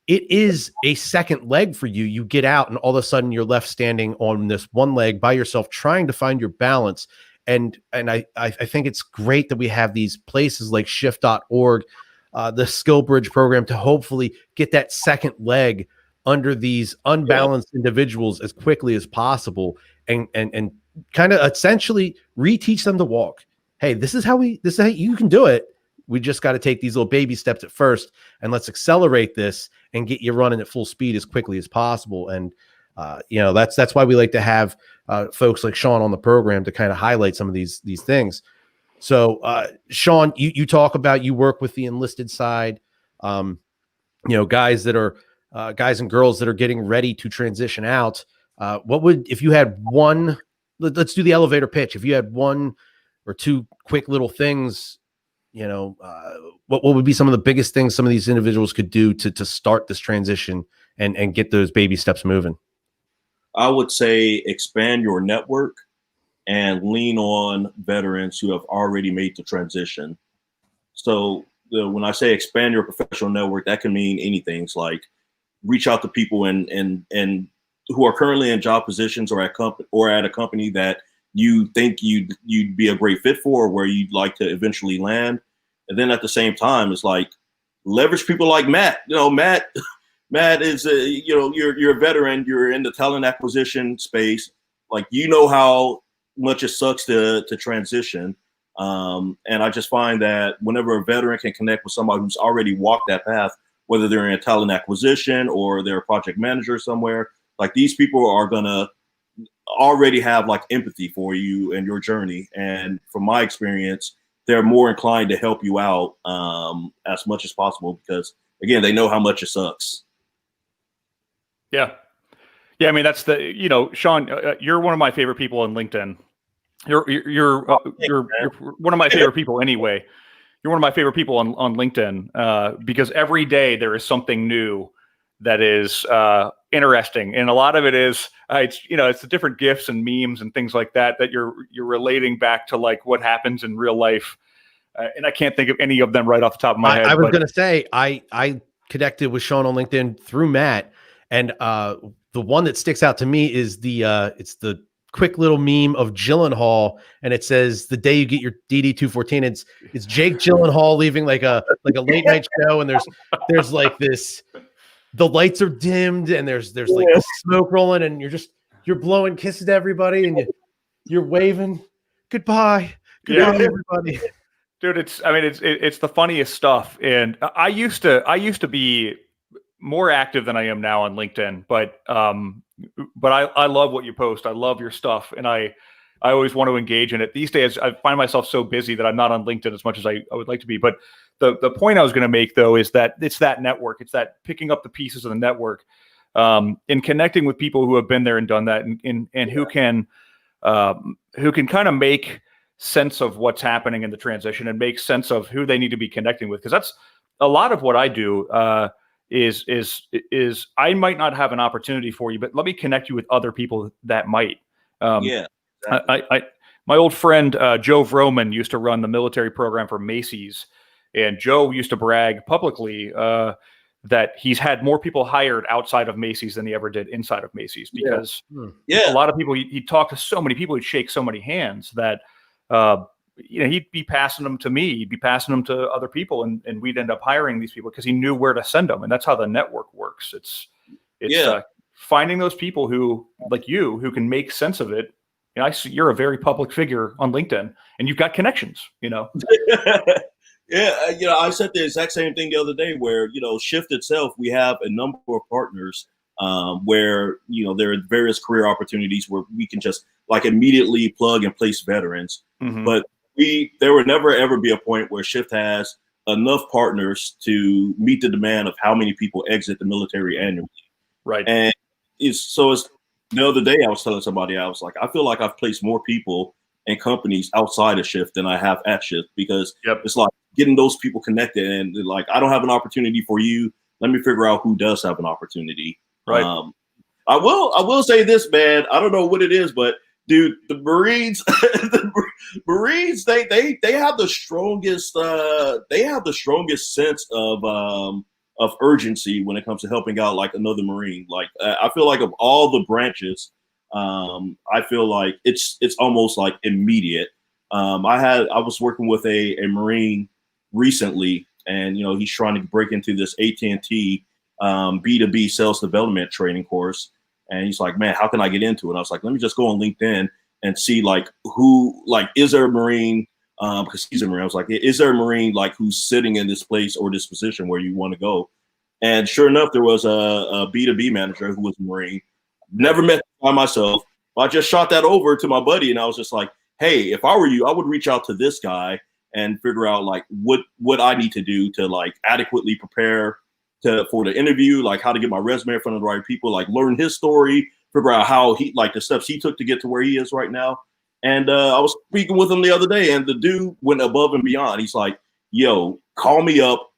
It is a second leg for you. You get out, and all of a sudden you're left standing on this one leg by yourself, trying to find your balance. And I think it's great that we have these places like shift.org, the Skill Bridge program, to hopefully get that second leg under these unbalanced individuals as quickly as possible, and kind of essentially reteach them to walk. Hey, this is how you can do it. We just got to take these little baby steps at first, and let's accelerate this and get you running at full speed as quickly as possible. And that's why we like to have folks like Shon on the program to kind of highlight some of these things. So, Shon, you talk about, you work with the enlisted side, guys that are guys and girls that are getting ready to transition out. What would, if you had one, let's do the elevator pitch. If you had one or two quick little things, what would be some of the biggest things some of these individuals could do to start this transition and get those baby steps moving? I would say expand your network and lean on veterans who have already made the transition. So when I say expand your professional network, that can mean anything. It's like reach out to people and who are currently in job positions or at a company that you think you'd be a great fit for, or where you'd like to eventually land. And then at the same time, it's like leverage people like Matt. Matt is you're a veteran. You're in the talent acquisition space. Like, how much it sucks to transition. And I just find that whenever a veteran can connect with somebody who's already walked that path, whether they're in talent acquisition or they're a project manager somewhere, like, these people are gonna already have like empathy for you and your journey. And from my experience, they're more inclined to help you out as much as possible, because again, they know how much it sucks. Yeah. I mean, that's Shon, you're one of my favorite people on LinkedIn. You're one of my favorite people anyway. You're one of my favorite people on LinkedIn because every day there is something new that is interesting, and a lot of it is it's the different GIFs and memes and things like that you're relating back to like what happens in real life, and I can't think of any of them right off the top of my head. I was going to say I connected with Shon on LinkedIn through Matt, and the one that sticks out to me is it's the quick little meme of Gyllenhaal, and it says, "The day you get your DD-214." It's Jake Gyllenhaal leaving like a late night show, and there's like this. The lights are dimmed and there's like smoke rolling, and you're blowing kisses to everybody, and you're waving goodbye, everybody. Dude, it's the funniest stuff. And I used to be more active than I am now on LinkedIn, but I love what you post. I love your stuff, and I always want to engage in it. These days, I find myself so busy that I'm not on LinkedIn as much as I would like to be. But the point I was going to make, though, is that it's that network. It's that picking up the pieces of the network and connecting with people who have been there and done that, and who can kind of make sense of what's happening in the transition and make sense of who they need to be connecting with. Because that's a lot of what I do. Is I might not have an opportunity for you, but let me connect you with other people that might. Exactly. My old friend Joe Vroman used to run the military program for Macy's, and Joe used to brag publicly that he's had more people hired outside of Macy's than he ever did inside of Macy's, because a lot of people, he talked to so many people, he'd shake so many hands that he'd be passing them to me, he'd be passing them to other people, and we'd end up hiring these people because he knew where to send them. And that's how the network works. It's finding those people who, like you, who can make sense of it. I see you're a very public figure on LinkedIn, and you've got connections, Yeah, I said the exact same thing the other day, where, Shift itself, we have a number of partners where, there are various career opportunities where we can just like immediately plug and place veterans. Mm-hmm. But there will never, ever be a point where Shift has enough partners to meet the demand of how many people exit the military annually. Right. And it's the other day I was telling somebody, I was like, I feel like I've placed more people and companies outside of Shift than I have at Shift, because it's like getting those people connected, and like, I don't have an opportunity for you. Let me figure out who does have an opportunity. Right. I will say this, man. I don't know what it is, but dude, the Marines, they have the strongest sense of urgency when it comes to helping out like another Marine. Like, I feel like of all the branches, I feel like it's almost like immediate. I was working with a Marine recently, and he's trying to break into this AT&T B2B sales development training course, and he's like, man, how can I get into it? And I was like, let me just go on LinkedIn and see like who, like, is there a Marine, because he's a Marine. I was like, is there a Marine like who's sitting in this place or this position where you want to go? And sure enough, there was a B2B manager who was a Marine. Never met by myself. I just shot that over to my buddy, and I was just like, hey, if I were you, I would reach out to this guy and figure out like what I need to do to like adequately prepare for the interview, like how to get my resume in front of the right people, like learn his story, figure out how he like the steps he took to get to where he is right now. And I was speaking with him the other day, and the dude went above and beyond. He's like, yo, call me up,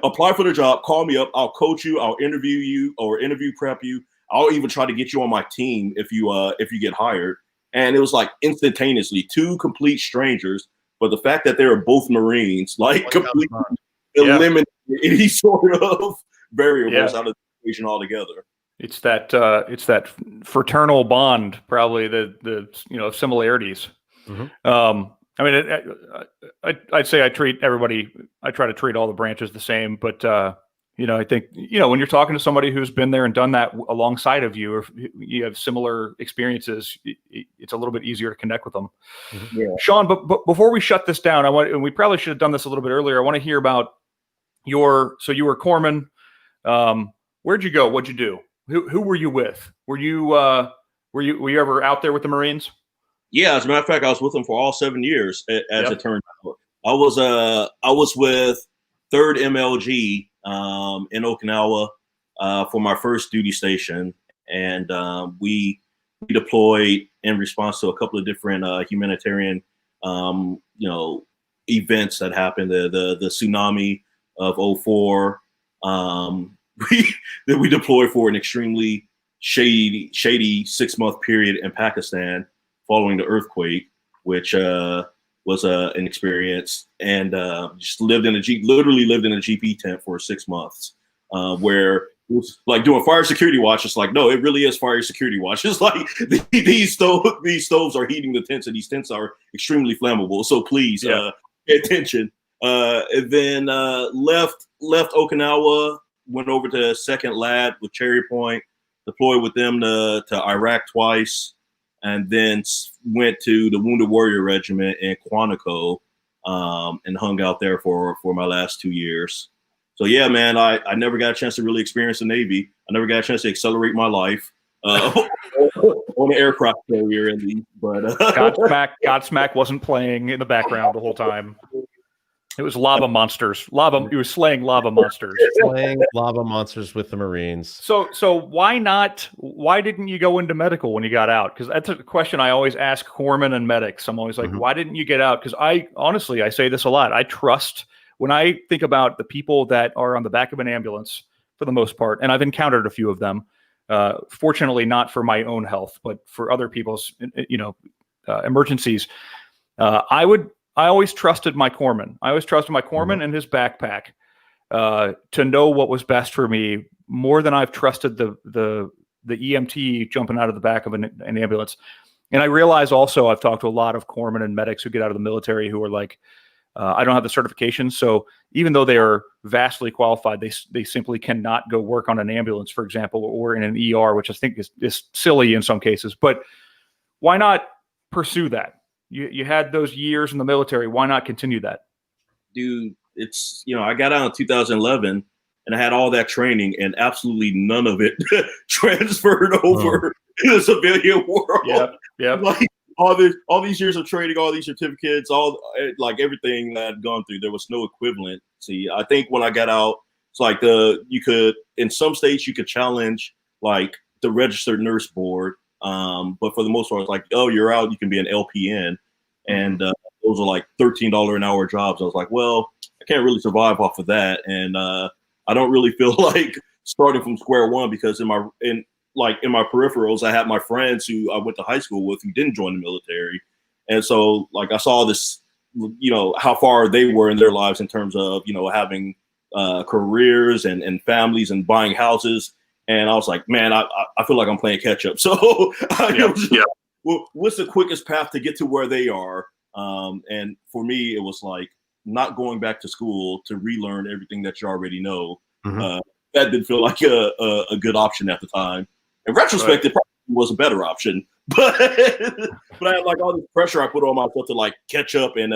apply for the job, call me up. I'll coach you. I'll interview you or interview prep you. I'll even try to get you on my team if you get hired. And it was like instantaneously, 2 complete strangers. But the fact that they were both Marines, like completely eliminated any sort of variables out of the equation altogether. It's that fraternal bond, probably the similarities. Mm-hmm. I mean, I'd say I try to treat all the branches the same, but I think when you're talking to somebody who's been there and done that alongside of you, or if you have similar experiences, it's a little bit easier to connect with them. Mm-hmm. Yeah. Sean, but before we shut this down, and we probably should have done this a little bit earlier. I want to hear about you were corpsman. Where'd you go? What'd you do? Who were you with? Were you ever out there with the Marines? Yeah, as a matter of fact, I was with them for all 7 years. As it turned out, I was with 3rd MLG in Okinawa for my first duty station, and we deployed in response to a couple of different humanitarian events that happened. The tsunami of 2004. We deployed for an extremely shady 6-month period in Pakistan following the earthquake, which was an experience, and just literally lived in a GP tent for 6 months, where it was like doing fire security watch. It's like, no, it really is fire security watch. It's like these stoves are heating the tents, and these tents are extremely flammable. So please pay attention. And then left Okinawa, went over to 2nd Lab with Cherry Point, deployed with them to Iraq twice, and then went to the Wounded Warrior Regiment in Quantico and hung out there for my last 2 years. So yeah, man, I never got a chance to really experience the Navy. I never got a chance to accelerate my life on an aircraft carrier at least. But Godsmack wasn't playing in the background the whole time. It was lava monsters. He was slaying lava monsters. Slaying lava monsters with the Marines. So why not? Why didn't you go into medical when you got out? Because that's a question I always ask corpsmen and medics. I'm always like, why didn't you get out? Because I say this a lot. I trust when I think about the people that are on the back of an ambulance for the most part, and I've encountered a few of them. Fortunately, not for my own health, but for other people's, emergencies. I always trusted my corpsman. I always trusted my corpsman and his backpack to know what was best for me more than I've trusted the EMT jumping out of the back of an ambulance. And I realize also I've talked to a lot of corpsmen and medics who get out of the military who are like, I don't have the certification. So even though they are vastly qualified, they simply cannot go work on an ambulance, for example, or in an ER, which I think is silly in some cases. But why not pursue that? You had those years in the military. Why not continue that? Dude, it's, I got out in 2011 and I had all that training and absolutely none of it transferred over to the civilian world. Yeah. Like all these years of training, all these certificates, like everything that I'd gone through, there was no equivalent. See, I think when I got out, it's like in some states you could challenge like the registered nurse board. But for the most part, it's like, oh, you're out, you can be an LPN. And those are like $13 an hour jobs. I was like, well, I can't really survive off of that. And I don't really feel like starting from square one, because in my peripherals, I had my friends who I went to high school with who didn't join the military. And so like I saw this, how far they were in their lives in terms of, having careers and families and buying houses. And I was like, man, I feel like I'm playing catch up. So well, what's the quickest path to get to where they are? And for me, it was like not going back to school to relearn everything that you already know. That didn't feel like a good option at the time. In retrospect, it probably was a better option. But I had like all this pressure I put on myself to like catch up and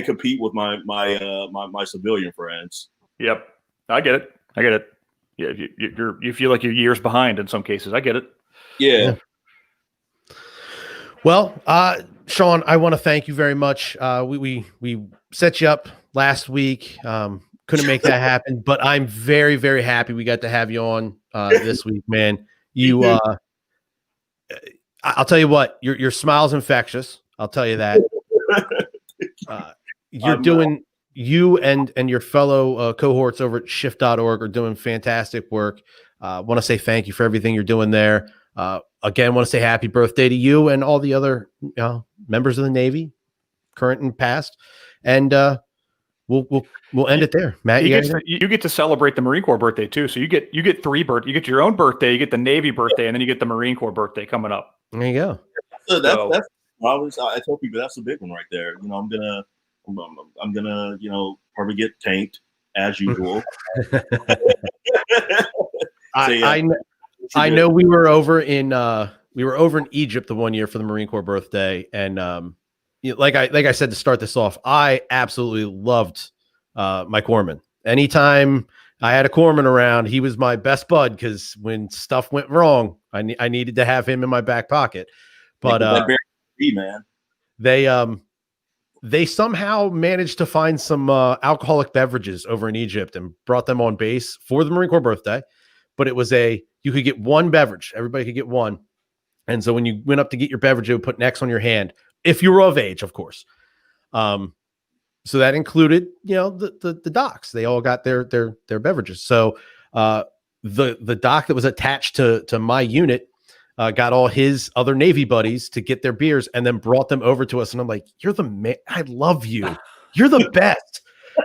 compete with my civilian friends. Yep, I get it. Yeah, you feel like you're years behind in some cases. I get it. Yeah. Well, Shon, I want to thank you very much. We set you up last week. Couldn't make that happen, but I'm very, very happy we got to have you on this week, man. You, I'll tell you what, your smile's infectious. I'll tell you that. You and your fellow cohorts over at shift.org are doing fantastic work. Want to say thank you for everything you're doing there. Again, want to say happy birthday to you and all the other members of the Navy, current and past. And we'll end it there. Matt, you get to celebrate the Marine Corps birthday too. So you get three birthdays. You get your own birthday, you get the Navy birthday, and then you get the Marine Corps birthday coming up. There you go. That's I tell people that's a big one right there. You know, I'm gonna probably get tanked as usual. I know we were over in Egypt the one year for the Marine Corps birthday, and like I said to start this off, I absolutely loved my corpsman. Anytime I had a corpsman around, he was my best bud because when stuff went wrong, I needed to have him in my back pocket. But they somehow managed to find some alcoholic beverages over in Egypt and brought them on base for the Marine Corps birthday. But it was you could get one beverage. Everybody could get one. And so when you went up to get your beverage, it would put an X on your hand if you were of age, of course. So that included, the docs. They all got their beverages. So the doc that was attached to my unit got all his other Navy buddies to get their beers and then brought them over to us. And I'm like, you're the man. I love you. You're the best.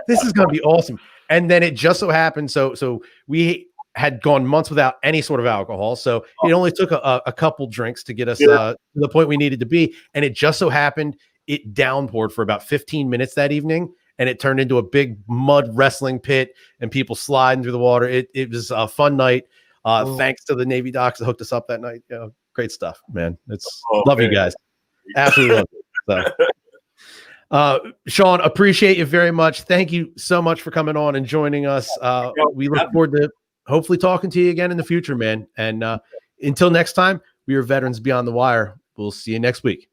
This is going to be awesome. And then it just so happened. So we had gone months without any sort of alcohol. So it only took a couple drinks to get us to the point we needed to be. And it just so happened it downpoured for about 15 minutes that evening. And it turned into a big mud wrestling pit and people sliding through the water. It was a fun night. Thanks to the Navy docs that hooked us up that night. Great stuff, man. Love you guys. Absolutely love it. So, Shon, appreciate you very much. Thank you so much for coming on and joining us. We look forward to hopefully talking to you again in the future, man. And until next time, we are Veterans Beyond the Wire. We'll see you next week.